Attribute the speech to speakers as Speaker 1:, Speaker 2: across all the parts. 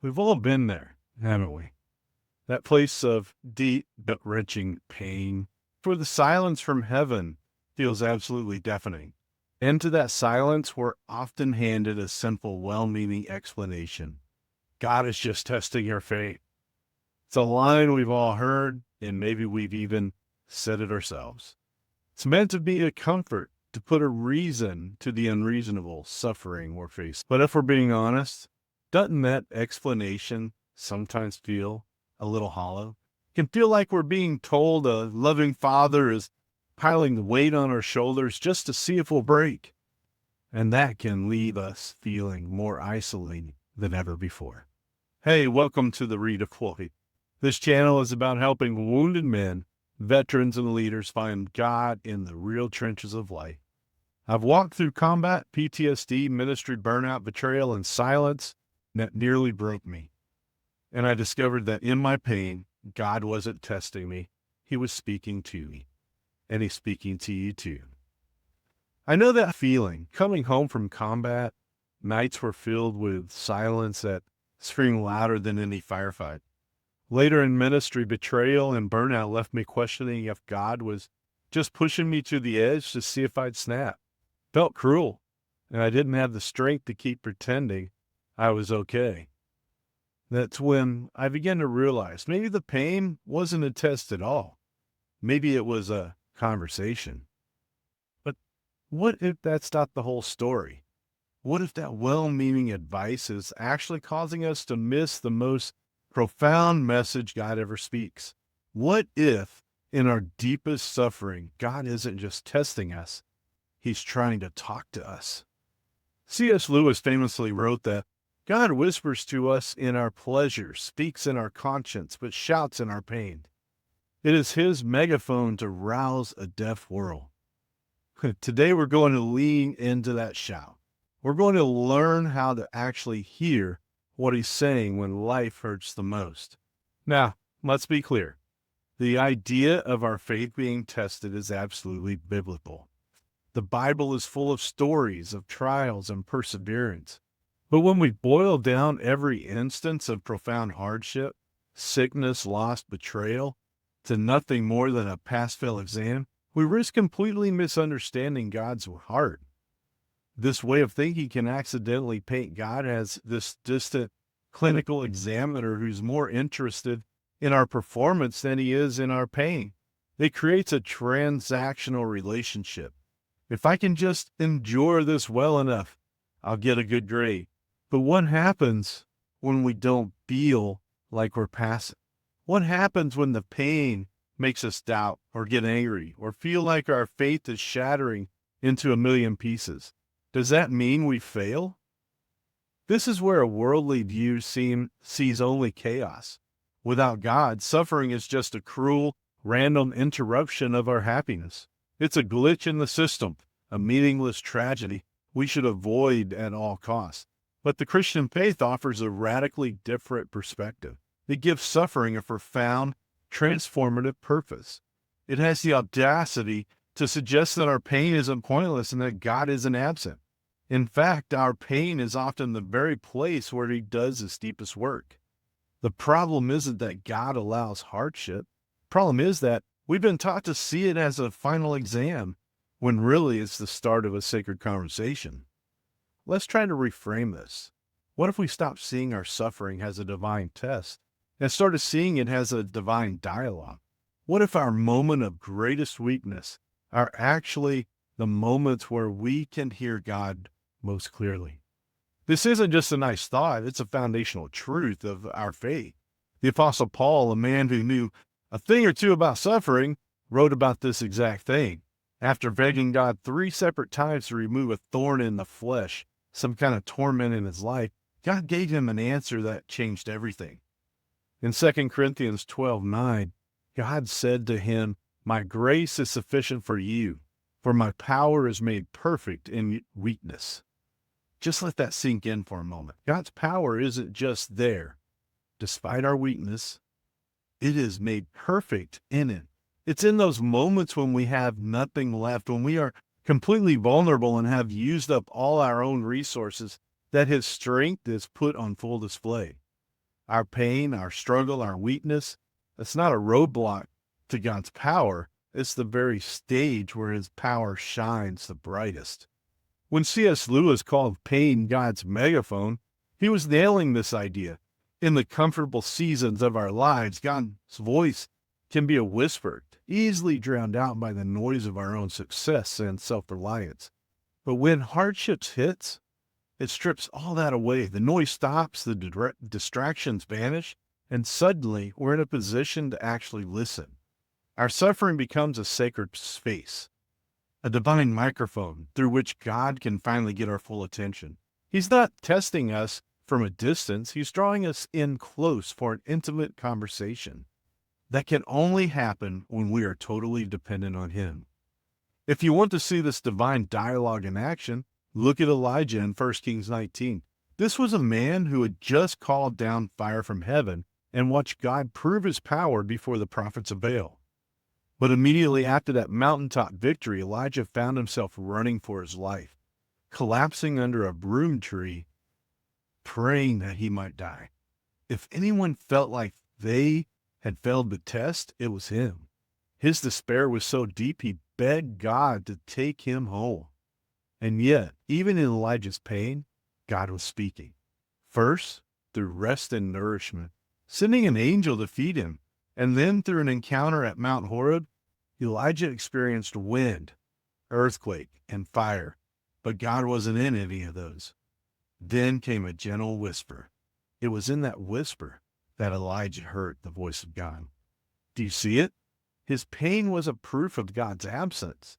Speaker 1: We've all been there, haven't we? That place of deep but wrenching pain, for the silence from heaven feels absolutely deafening. Into that silence, we're often handed a simple, well-meaning explanation. God is just testing your faith. It's a line we've all heard, and maybe we've even said it ourselves. It's meant to be a comfort, to put a reason to the unreasonable suffering we're facing. But if we're being honest, doesn't that explanation sometimes feel a little hollow? It can feel like we're being told a loving father is piling the weight on our shoulders just to see if we'll break. And that can leave us feeling more isolated than ever before. Hey, welcome to the Redeployed. This channel is about helping wounded men, veterans, and leaders find God in the real trenches of life. I've walked through combat, PTSD, ministry burnout, betrayal, and silence that nearly broke me. And I discovered that in my pain, God wasn't testing me. He was speaking to me. And He's speaking to you too. I know that feeling. Coming home from combat, nights were filled with silence that screamed louder than any firefight. Later in ministry, betrayal and burnout left me questioning if God was just pushing me to the edge to see if I'd snap. Felt cruel, and I didn't have the strength to keep pretending I was okay. That's when I began to realize maybe the pain wasn't a test at all. Maybe it was a conversation. But what if that's not the whole story? What if that well-meaning advice is actually causing us to miss the most profound message God ever speaks? What if in our deepest suffering, God isn't just testing us, He's trying to talk to us? C.S. Lewis famously wrote that God whispers to us in our pleasure, speaks in our conscience, but shouts in our pain. It is His megaphone to rouse a deaf world. Today we're going to lean into that shout. We're going to learn how to actually hear what He's saying when life hurts the most. Now, let's be clear. The idea of our faith being tested is absolutely biblical. The Bible is full of stories of trials and perseverance. But when we boil down every instance of profound hardship, sickness, loss, betrayal, to nothing more than a pass-fail exam, we risk completely misunderstanding God's heart. This way of thinking can accidentally paint God as this distant clinical examiner who's more interested in our performance than He is in our pain. It creates a transactional relationship. If I can just endure this well enough, I'll get a good grade. But what happens when we don't feel like we're passing? What happens when the pain makes us doubt or get angry or feel like our faith is shattering into a million pieces? Does that mean we fail? This is where a worldly view sees only chaos. Without God, suffering is just a cruel, random interruption of our happiness. It's a glitch in the system, a meaningless tragedy we should avoid at all costs. But the Christian faith offers a radically different perspective. It gives suffering a profound, transformative purpose. It has the audacity to suggest that our pain isn't pointless and that God isn't absent. In fact, our pain is often the very place where He does His deepest work. The problem isn't that God allows hardship. The problem is that we've been taught to see it as a final exam, when really it's the start of a sacred conversation. Let's try to reframe this. What if we stopped seeing our suffering as a divine test and started seeing it as a divine dialogue? What if our moment of greatest weakness are actually the moments where we can hear God most clearly? This isn't just a nice thought, it's a foundational truth of our faith. The Apostle Paul, a man who knew a thing or two about suffering, wrote about this exact thing. After begging God 3 separate times to remove a thorn in the flesh, some kind of torment in his life, God gave him an answer that changed everything. In 2 Corinthians 12:9, God said to him, "My grace is sufficient for you, for my power is made perfect in weakness." Just let that sink in for a moment. God's power isn't just there. Despite our weakness, it is made perfect in it. It's in those moments when we have nothing left, when we are completely vulnerable and have used up all our own resources, that His strength is put on full display. Our pain, our struggle, our weakness, it's not a roadblock to God's power. It's the very stage where his power shines the brightest. When C.S. Lewis called pain God's megaphone, he was nailing this idea. In the comfortable seasons of our lives, God's voice can be a whisper, easily drowned out by the noise of our own success and self-reliance. But when hardships hits, it strips all that away. The noise stops, the distractions vanish, and suddenly we're in a position to actually listen. Our suffering becomes a sacred space, a divine microphone through which God can finally get our full attention. He's not testing us from a distance. He's drawing us in close for an intimate conversation that can only happen when we are totally dependent on him. If you want to see this divine dialogue in action, look at Elijah in 1 Kings 19. This was a man who had just called down fire from heaven and watched God prove his power before the prophets of Baal. But immediately after that mountaintop victory, Elijah found himself running for his life, collapsing under a broom tree, praying that he might die. If anyone felt like they had failed the test, it was him. His despair was so deep, he begged God to take him home. And yet, even in Elijah's pain, God was speaking. First, through rest and nourishment, sending an angel to feed him. And then through an encounter at Mount Horeb, Elijah experienced wind, earthquake, and fire. But God wasn't in any of those. Then came a gentle whisper. It was in that whisper that Elijah heard the voice of God. Do you see it? His pain was a proof of God's absence.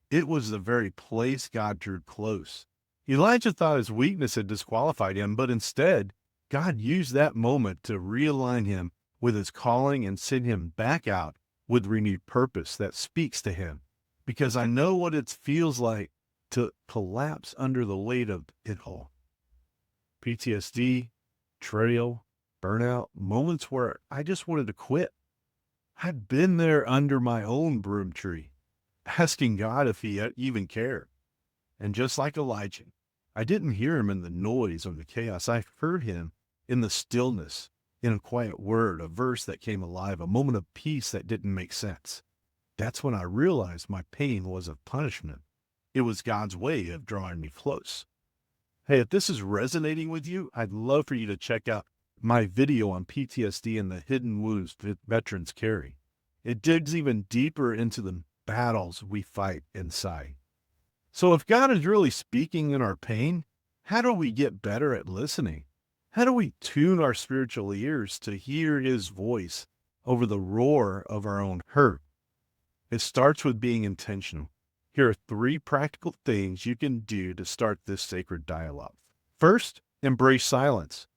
Speaker 1: It was the very place God drew close. Elijah thought his weakness had disqualified him, but instead, God used that moment to realign him with his calling and send him back out with renewed purpose that speaks to him. Because I know what it feels like to collapse under the weight of it all. PTSD, betrayal, burnout, moments where I just wanted to quit. I'd been there under my own broom tree, asking God if he even cared. And just like Elijah, I didn't hear him in the noise or the chaos. I heard him in the stillness, in a quiet word, a verse that came alive, a moment of peace that didn't make sense. That's when I realized my pain wasn't punishment. It was God's way of drawing me close. Hey, if this is resonating with you, I'd love for you to check out my video on PTSD and the hidden wounds veterans carry. It digs even deeper into the battles we fight inside. So if God is really speaking in our pain, how do we get better at listening? How do we tune our spiritual ears to hear his voice over the roar of our own hurt? It starts with being intentional. Here are 3 practical things you can do to start this sacred dialogue. First, embrace silence.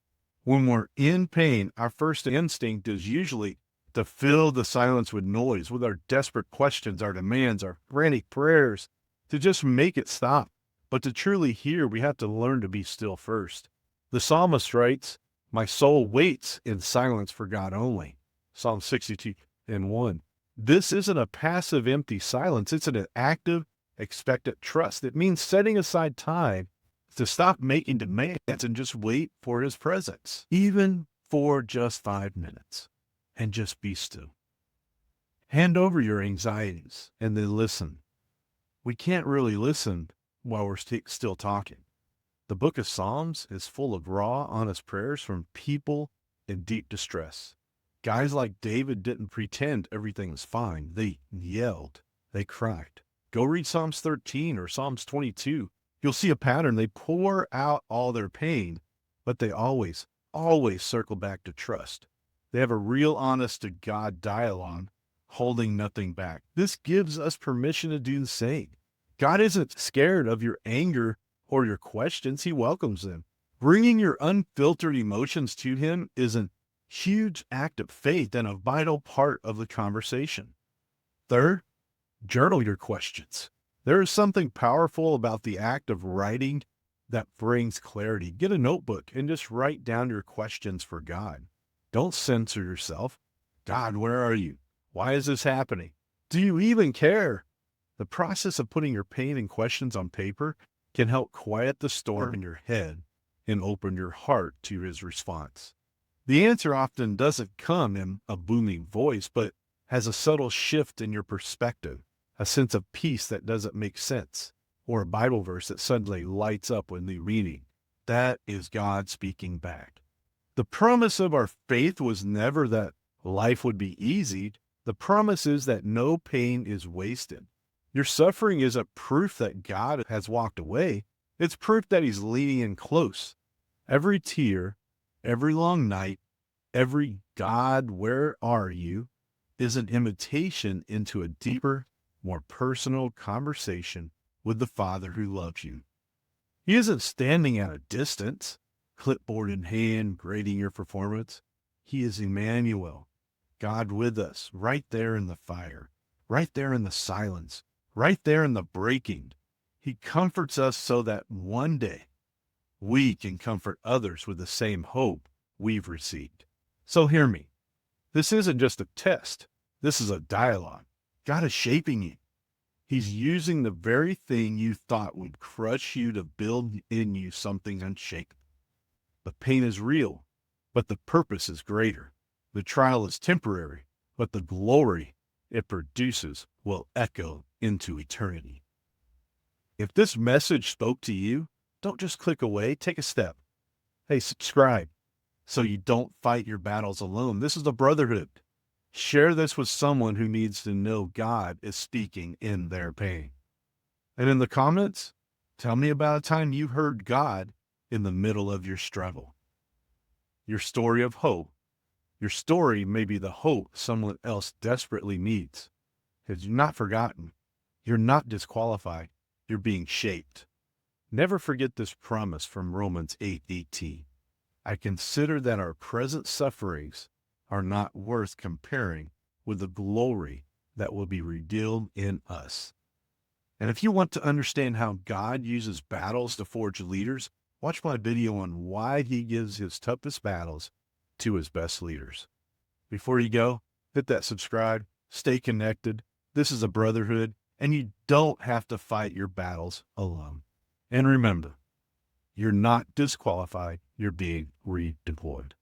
Speaker 1: When we're in pain, our first instinct is usually to fill the silence with noise, with our desperate questions, our demands, our frantic prayers, to just make it stop. But to truly hear, we have to learn to be still first. The psalmist writes, "My soul waits in silence for God only." Psalm 62:1. This isn't a passive, empty silence. It's an active, expectant trust. It means setting aside time to stop making demands and just wait for his presence, even for just 5 minutes, and just be still. Hand over your anxieties and then listen. We can't really listen while we're still talking. The book of Psalms is full of raw, honest prayers from people in deep distress. Guys like David didn't pretend everything was fine. They yelled. They cried. Go read Psalms 13 or Psalms 22. You'll see a pattern. They pour out all their pain, but they always circle back to trust. They have a real honest to God dialogue, holding nothing back. This gives us permission to do the same. God isn't scared of your anger or your questions. He welcomes them. Bringing your unfiltered emotions to him is a huge act of faith and a vital part of the conversation. Third, journal your questions. There is something powerful about the act of writing that brings clarity. Get a notebook and just write down your questions for God. Don't censor yourself. God, where are you? Why is this happening? Do you even care? The process of putting your pain and questions on paper can help quiet the storm in your head and open your heart to his response. The answer often doesn't come in a booming voice, but has a subtle shift in your perspective, a sense of peace that doesn't make sense, or a Bible verse that suddenly lights up when you reading. That is God speaking back. The promise of our faith was never that life would be easy. The promise is that no pain is wasted. Your suffering isn't proof that God has walked away. It's proof that he's leaning in close. Every tear, every long night, every "God, where are you?" is an invitation into a deeper, more personal conversation with the Father who loves you. He isn't standing at a distance, clipboard in hand, grading your performance. He is Emmanuel, God with us, right there in the fire, right there in the silence, right there in the breaking. He comforts us so that one day we can comfort others with the same hope we've received. So hear me. This isn't just a test. This is a dialogue. God is shaping you. He's using the very thing you thought would crush you to build in you something unshakable. The pain is real, but the purpose is greater. The trial is temporary, but the glory it produces will echo into eternity. If this message spoke to you, don't just click away, take a step. Hey, subscribe so you don't fight your battles alone. This is a brotherhood. Share this with someone who needs to know God is speaking in their pain. And in the comments, tell me about a time you heard God in the middle of your struggle. Your story of hope. Your story may be the hope someone else desperately needs. Because you're not forgotten. You're not disqualified. You're being shaped. Never forget this promise from Romans 8:18. I consider that our present sufferings are not worth comparing with the glory that will be revealed in us. And if you want to understand how God uses battles to forge leaders, watch my video on why he gives his toughest battles to his best leaders. Before you go, hit that subscribe, stay connected. This is a brotherhood, and you don't have to fight your battles alone. And remember, you're not disqualified, you're being redeployed.